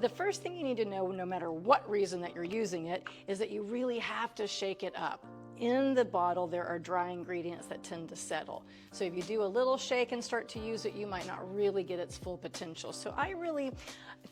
The first thing you need to know, no matter what reason that you're using it, is that you really have to shake it up. In the bottle, there are dry ingredients that tend to settle. So if you do a little shake and start to use it, you might not really get its full potential. So I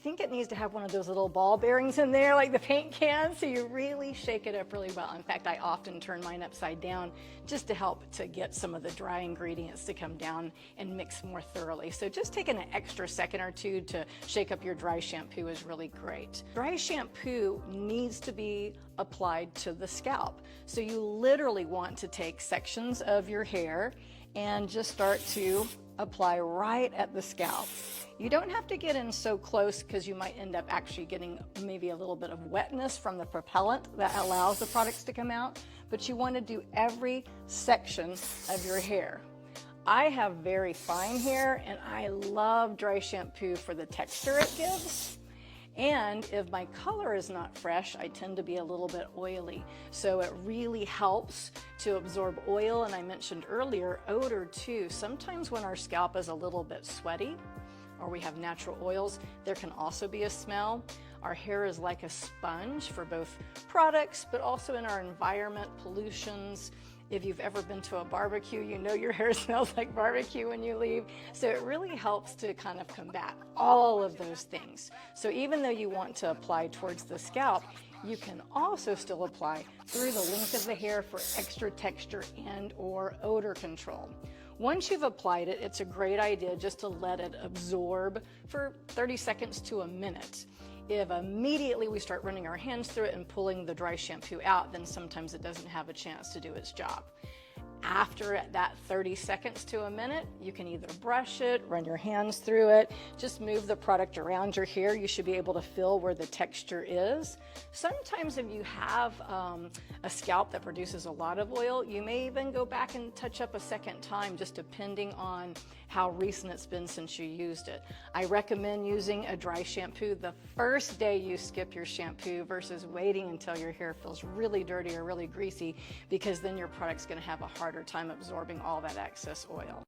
think it needs to have one of those little ball bearings in there, like the paint can, so you really shake it up really well. In fact, I often turn mine upside down just to help to get some of the dry ingredients to come down and mix more thoroughly. So just taking an extra second or two to shake up your dry shampoo is really great. Dry shampoo needs to be applied to the scalp. So you literally want to take sections of your hair and just start to apply right at the scalp. You don't have to get in so close because you might end up actually getting maybe a little bit of wetness from the propellant that allows the products to come out, but you want to do every section of your hair. I have very fine hair and I love dry shampoo for the texture it gives. And if my color is not fresh, I tend to be a little bit oily. So it really helps to absorb oil, and I mentioned earlier, odor too. Sometimes when our scalp is a little bit sweaty, or we have natural oils, there can also be a smell. Our hair is like a sponge for both products, but also in our environment, pollutions. If you've ever been to a barbecue, you know your hair smells like barbecue when you leave. So it really helps to kind of combat all of those things. So even though you want to apply towards the scalp, you can also still apply through the length of the hair for extra texture and or odor control. Once you've applied it, it's a great idea just to let it absorb for 30 seconds to a minute. If immediately we start running our hands through it and pulling the dry shampoo out, then sometimes it doesn't have a chance to do its job. After that 30 seconds to a minute, you can either brush it, run your hands through it, just move the product around your hair. You should be able to feel where the texture is. Sometimes if you have a scalp that produces a lot of oil, you may even go back and touch up a second time, just depending on how recent it's been since you used it. I recommend using a dry shampoo the first day you skip your shampoo versus waiting until your hair feels really dirty or really greasy, because then your product's going to have a harder time absorbing all that excess oil.